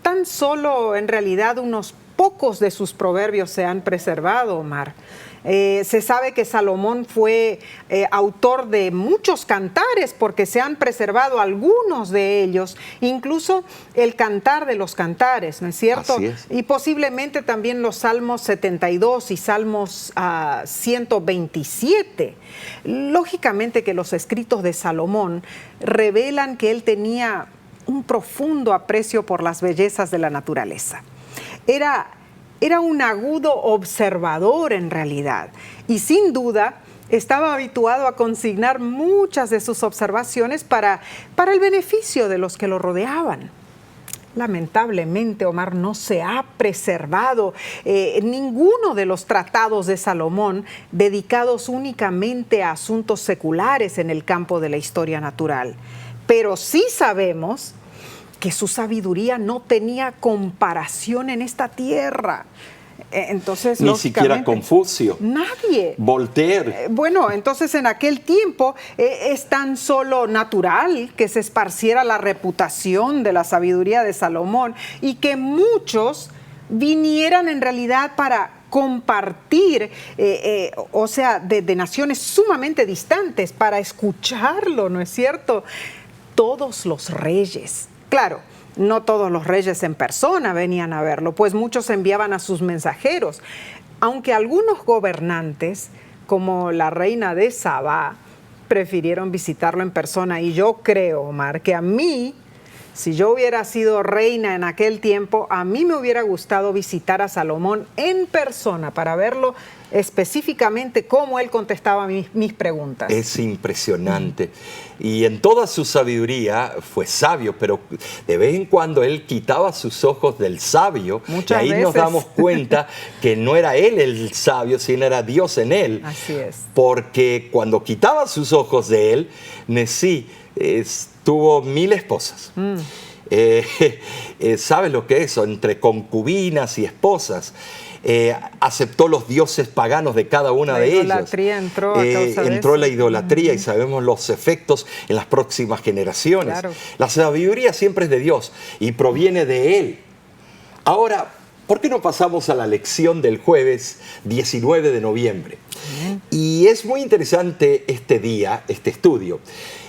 tan solo en realidad unos pocos de sus proverbios se han preservado, Omar. Se sabe que Salomón fue autor de muchos cantares porque se han preservado algunos de ellos, incluso el Cantar de los Cantares, ¿no es cierto? Así es. Y posiblemente también los Salmos 72 y Salmos 127. Lógicamente que los escritos de Salomón revelan que él tenía un profundo aprecio por las bellezas de la naturaleza. Era un agudo observador en realidad y sin duda estaba habituado a consignar muchas de sus observaciones para el beneficio de los que lo rodeaban. Lamentablemente, Omar, no se ha preservado ninguno de los tratados de Salomón dedicados únicamente a asuntos seculares en el campo de la historia natural. Pero sí sabemos que su sabiduría no tenía comparación en esta tierra. Entonces, ni siquiera Confucio. Nadie. Voltaire. Bueno, entonces en aquel tiempo es tan solo natural que se esparciera la reputación de la sabiduría de Salomón y que muchos vinieran en realidad para compartir, o sea, de naciones sumamente distantes, para escucharlo, ¿no es cierto? Todos los reyes. Claro, no todos los reyes en persona venían a verlo, pues muchos enviaban a sus mensajeros, aunque algunos gobernantes, como la reina de Sabá, prefirieron visitarlo en persona. Y yo creo, Omar, que a mí, si yo hubiera sido reina en aquel tiempo, a mí me hubiera gustado visitar a Salomón en persona para verlo específicamente cómo él contestaba mis preguntas. Es impresionante. Y en toda su sabiduría fue sabio, pero de vez en cuando él quitaba sus ojos del sabio. Muchas y ahí nos veces. damos cuenta que no era él el sabio, sino era Dios en él. Así es. Porque cuando quitaba sus ojos de él, Nesí tuvo 1000 esposas. ¿Sabes lo que es eso? Entre concubinas y esposas. Aceptó los dioses paganos de cada una de ellos. La idolatría entró a causa de entró eso. la idolatría y sabemos los efectos en las próximas generaciones. Claro. La sabiduría siempre es de Dios y proviene de Él. Ahora, ¿por qué no pasamos a la lección del jueves 19 de noviembre? Y es muy interesante este día, este estudio.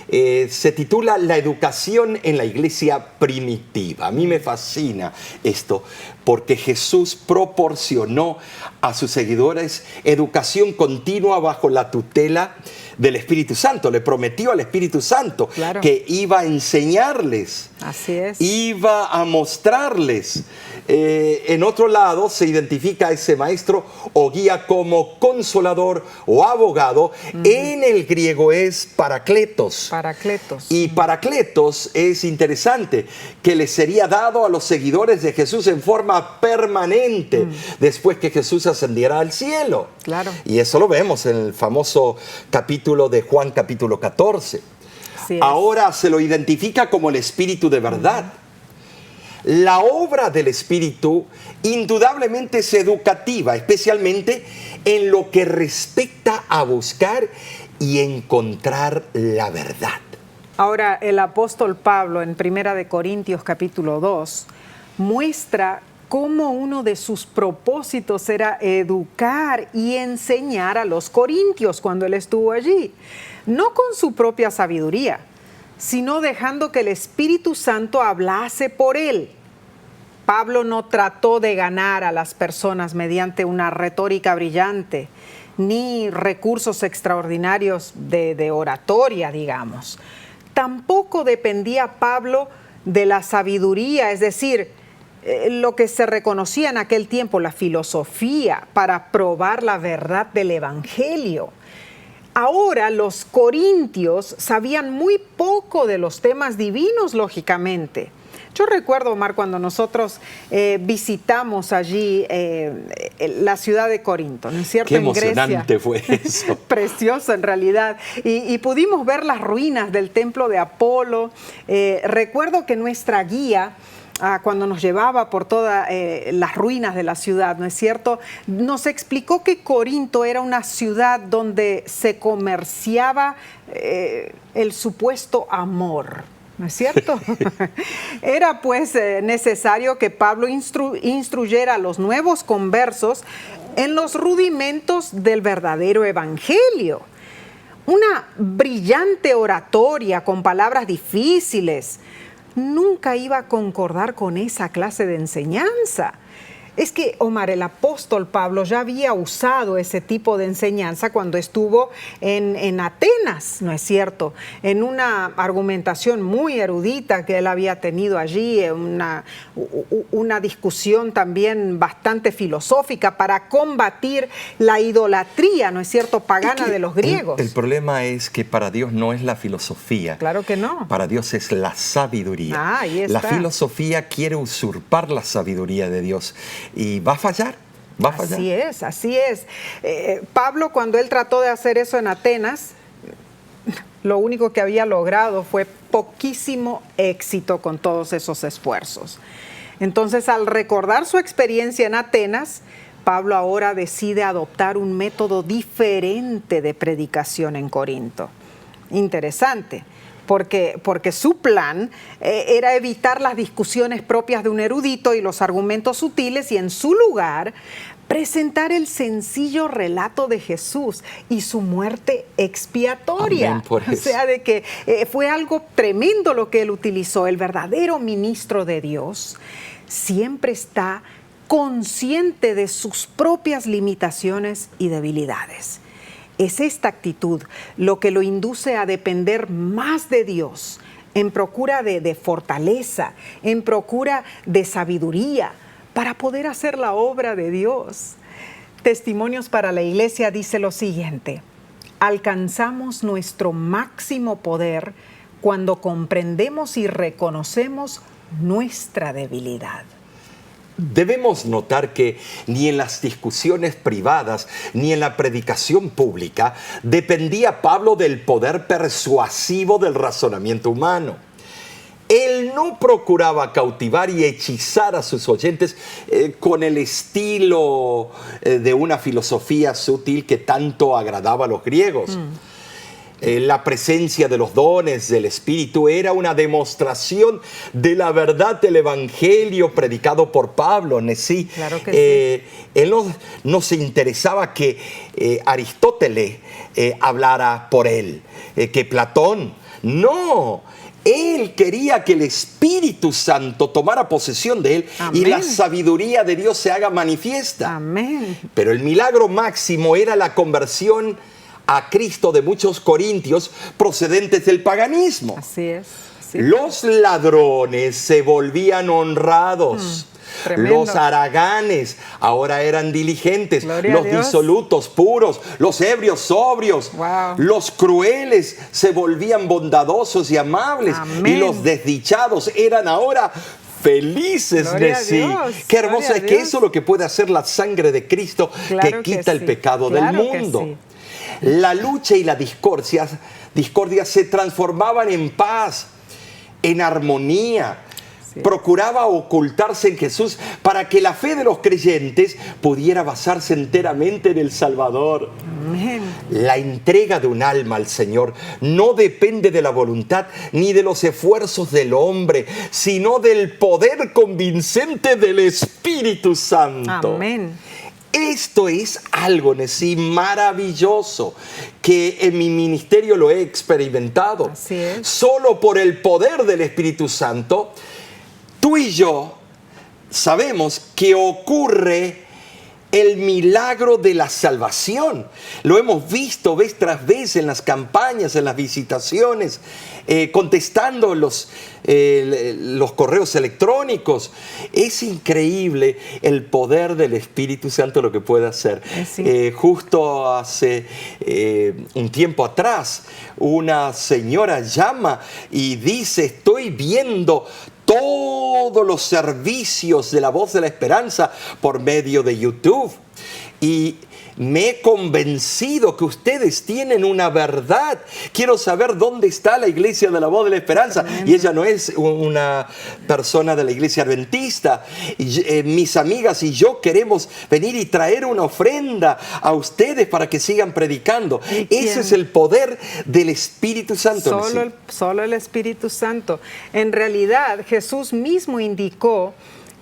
Se titula La educación en la iglesia primitiva. A mí me fascina esto porque Jesús proporcionó a sus seguidores educación continua bajo la tutela del Espíritu Santo. Le prometió al Espíritu Santo Claro. que iba a enseñarles, Así es. iba a mostrarles. En otro lado se identifica a ese maestro o guía como consolador o abogado. En el griego es paracletos. Paracletos. Y paracletos es interesante, que le sería dado a los seguidores de Jesús en forma permanente después que Jesús ascendiera al cielo. Claro. Y eso lo vemos en el famoso capítulo de Juan, capítulo 14. Así es. Ahora se lo identifica como el Espíritu de verdad. La obra del Espíritu indudablemente es educativa, especialmente en lo que respecta a buscar y encontrar la verdad. Ahora, el apóstol Pablo en 1 Corintios capítulo 2 muestra cómo uno de sus propósitos era educar y enseñar a los corintios cuando él estuvo allí. No con su propia sabiduría, sino dejando que el Espíritu Santo hablase por él. Pablo no trató de ganar a las personas mediante una retórica brillante, ni recursos extraordinarios de oratoria, digamos. Tampoco dependía Pablo de la sabiduría, es decir, lo que se reconocía en aquel tiempo, la filosofía, para probar la verdad del Evangelio. Ahora los corintios sabían muy poco de los temas divinos, lógicamente. Yo recuerdo, Omar, cuando nosotros visitamos allí la ciudad de Corinto, ¿no es cierto? Qué En Grecia. emocionante fue eso. Precioso en realidad. Y pudimos ver las ruinas del templo de Apolo. Recuerdo que nuestra guía, cuando nos llevaba por todas las ruinas de la ciudad, ¿no es cierto?, nos explicó que Corinto era una ciudad donde se comerciaba el supuesto amor. ¿No es cierto? Era pues necesario que Pablo instruyera a los nuevos conversos en los rudimentos del verdadero evangelio. Una brillante oratoria con palabras difíciles nunca iba a concordar con esa clase de enseñanza. Es que, Omar, el apóstol Pablo ya había usado ese tipo de enseñanza cuando estuvo en Atenas, ¿no es cierto? En una argumentación muy erudita que él había tenido allí, una discusión también bastante filosófica para combatir la idolatría, ¿no es cierto?, pagana de los griegos. El problema es que para Dios no es la filosofía. Claro que no. Para Dios es la sabiduría. Ahí está. La filosofía quiere usurpar la sabiduría de Dios. Y va a fallar, va a fallar. Así es, así es. Pablo, cuando él trató de hacer eso en Atenas, lo único que había logrado fue poquísimo éxito con todos esos esfuerzos. Entonces, al recordar su experiencia en Atenas, Pablo ahora decide adoptar un método diferente de predicación en Corinto. Interesante. Porque su plan era evitar las discusiones propias de un erudito y los argumentos sutiles y en su lugar presentar el sencillo relato de Jesús y su muerte expiatoria. Amén por eso. O sea, de que fue algo tremendo lo que él utilizó. El verdadero ministro de Dios siempre está consciente de sus propias limitaciones y debilidades. Es esta actitud lo que lo induce a depender más de Dios, en procura de fortaleza, en procura de sabiduría, para poder hacer la obra de Dios. Testimonios para la Iglesia dice lo siguiente: alcanzamos nuestro máximo poder cuando comprendemos y reconocemos nuestra debilidad. Debemos notar que ni en las discusiones privadas ni en la predicación pública dependía Pablo del poder persuasivo del razonamiento humano. Él no procuraba cautivar y hechizar a sus oyentes con el estilo de una filosofía sutil que tanto agradaba a los griegos. La presencia de los dones del Espíritu era una demostración de la verdad del Evangelio predicado por Pablo. Sí. Claro que sí. Él no se interesaba que Aristóteles hablara por él, que Platón. No. Él quería que el Espíritu Santo tomara posesión de él. Amén. Y la sabiduría de Dios se haga manifiesta. Amén. Pero el milagro máximo era la conversión a Cristo de muchos corintios procedentes del paganismo. Así es. Sí. Los ladrones se volvían honrados. Los haraganes ahora eran diligentes. Gloria los disolutos puros. Los ebrios sobrios. Wow. Los crueles se volvían bondadosos y amables. Amén. Y los desdichados eran ahora felices. Gloria sí. a Dios. Qué hermoso Gloria es que eso es lo que puede hacer la sangre de Cristo, claro que quita el pecado claro del mundo. Que sí. La lucha y la discordia se transformaban en paz, en armonía. Sí. Procuraba ocultarse en Jesús para que la fe de los creyentes pudiera basarse enteramente en el Salvador. Amén. La entrega de un alma al Señor no depende de la voluntad ni de los esfuerzos del hombre, sino del poder convincente del Espíritu Santo. Amén. Esto es algo, Nesí, maravilloso, que en mi ministerio lo he experimentado. Así es. Solo por el poder del Espíritu Santo, tú y yo sabemos que ocurre el milagro de la salvación. Lo hemos visto vez tras vez en las campañas, en las visitaciones, contestando los correos electrónicos. Es increíble el poder del Espíritu Santo, lo que puede hacer. Sí. Justo hace un tiempo atrás, una señora llama y dice: estoy viendo todos los servicios de La Voz de la Esperanza por medio de YouTube. Y me he convencido que ustedes tienen una verdad. Quiero saber dónde está la iglesia de La Voz de la Esperanza. Tremendo. Y ella no es una persona de la iglesia adventista. Y, mis amigas y yo queremos venir y traer una ofrenda a ustedes para que sigan predicando. Ese es el poder del Espíritu Santo. Solo el Espíritu Santo. En realidad, Jesús mismo indicó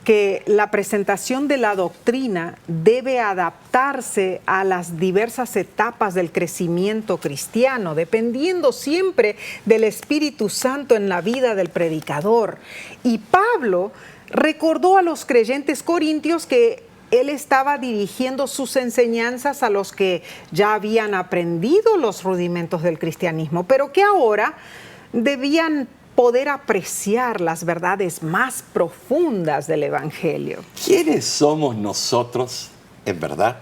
que la presentación de la doctrina debe adaptarse a las diversas etapas del crecimiento cristiano, dependiendo siempre del Espíritu Santo en la vida del predicador. Y Pablo recordó a los creyentes corintios que él estaba dirigiendo sus enseñanzas a los que ya habían aprendido los rudimentos del cristianismo, pero que ahora debían poder apreciar las verdades más profundas del Evangelio. ¿Quiénes somos nosotros, en verdad?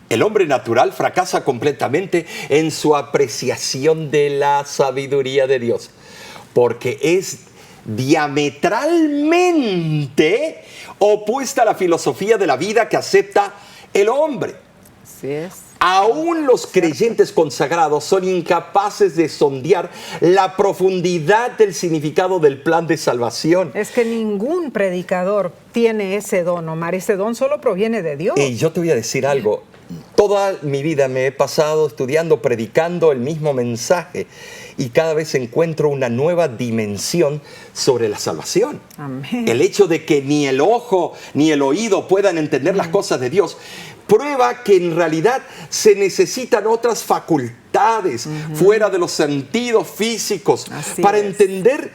El hombre natural fracasa completamente en su apreciación de la sabiduría de Dios, porque es diametralmente opuesta a la filosofía de la vida que acepta el hombre. Así es. Aún los creyentes consagrados son incapaces de sondear la profundidad del significado del plan de salvación. Es que ningún predicador tiene ese don, Omar. Ese don solo proviene de Dios. Y yo te voy a decir algo. Toda mi vida me he pasado estudiando, predicando el mismo mensaje, y cada vez encuentro una nueva dimensión sobre la salvación. Amén. El hecho de que ni el ojo ni el oído puedan entender las cosas de Dios prueba que en realidad se necesitan otras facultades fuera de los sentidos físicos para entender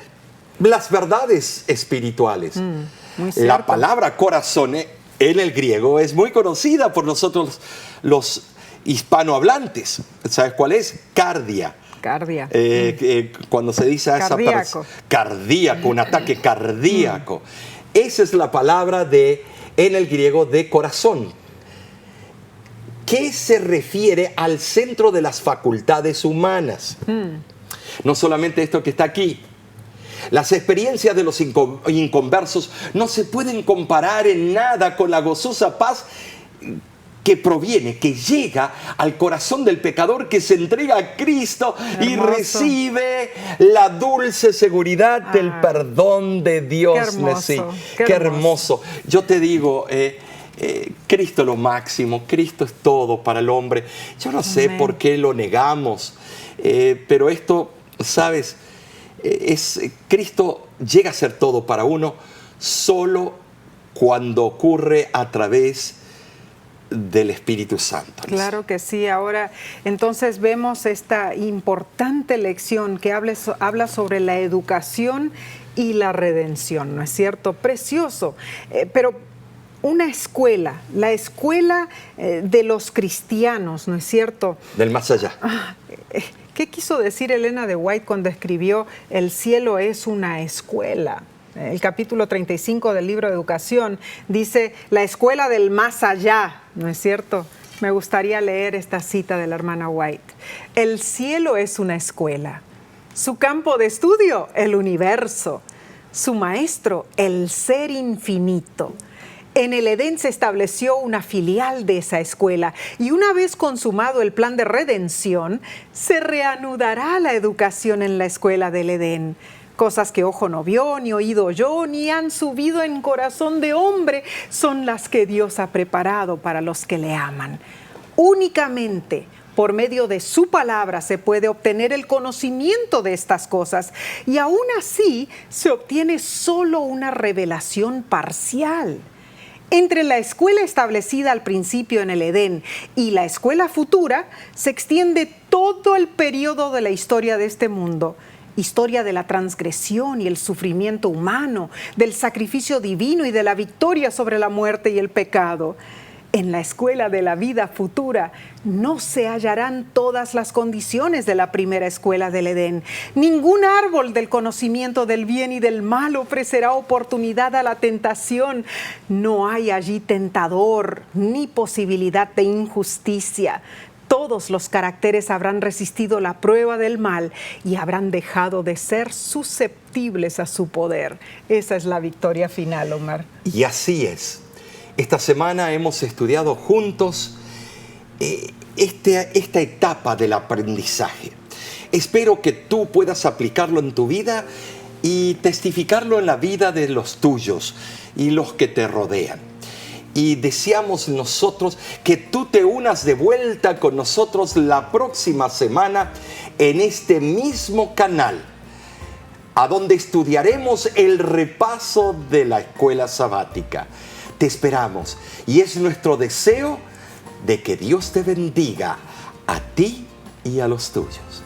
las verdades espirituales. Muy cierto. La palabra corazón en el griego es muy conocida por nosotros los hispanohablantes. ¿Sabes cuál es? Cardia. Cardia. Cuando se dice a esa persona, cardíaco, un ataque cardíaco. Esa es la palabra en el griego de corazón. que se refiere al centro de las facultades humanas. No solamente esto que está aquí. Las experiencias de los inconversos no se pueden comparar en nada con la gozosa paz que proviene, que llega al corazón del pecador que se entrega a Cristo y recibe la dulce seguridad del perdón de Dios. Qué hermoso, Sí, qué hermoso. Yo te digo, Cristo es lo máximo, Cristo es todo para el hombre. Yo no sé por qué lo negamos, pero esto, ¿sabes? Cristo llega a ser todo para uno solo cuando ocurre a través del Espíritu Santo. Claro que sí. Ahora, entonces vemos esta importante lección que habla sobre la educación y la redención, ¿no es cierto? Precioso. Pero una escuela, la escuela de los cristianos, ¿no es cierto? Del más allá. ¿Qué quiso decir Elena de White cuando escribió El cielo es una escuela? El capítulo 35 del libro de Educación dice, la escuela del más allá, ¿no es cierto? Me gustaría leer esta cita de la hermana White. El cielo es una escuela, su campo de estudio, el universo, su maestro, el ser infinito. En el Edén se estableció una filial de esa escuela y una vez consumado el plan de redención, se reanudará la educación en la escuela del Edén. Cosas que ojo no vio, ni oído oyó, ni han subido en corazón de hombre, son las que Dios ha preparado para los que le aman. Únicamente por medio de su palabra se puede obtener el conocimiento de estas cosas y aún así se obtiene solo una revelación parcial. Entre la escuela establecida al principio en el Edén y la escuela futura se extiende todo el periodo de la historia de este mundo. Historia de la transgresión y el sufrimiento humano, del sacrificio divino y de la victoria sobre la muerte y el pecado. En la escuela de la vida futura no se hallarán todas las condiciones de la primera escuela del Edén. Ningún árbol del conocimiento del bien y del mal ofrecerá oportunidad a la tentación. No hay allí tentador ni posibilidad de injusticia. Todos los caracteres habrán resistido la prueba del mal y habrán dejado de ser susceptibles a su poder. Esa es la victoria final, Omar. Y así es. Esta semana hemos estudiado juntos esta etapa del aprendizaje. Espero que tú puedas aplicarlo en tu vida y testificarlo en la vida de los tuyos y los que te rodean. Y deseamos nosotros que tú te unas de vuelta con nosotros la próxima semana en este mismo canal, a donde estudiaremos el repaso de la escuela sabática. Te esperamos y es nuestro deseo de que Dios te bendiga a ti y a los tuyos.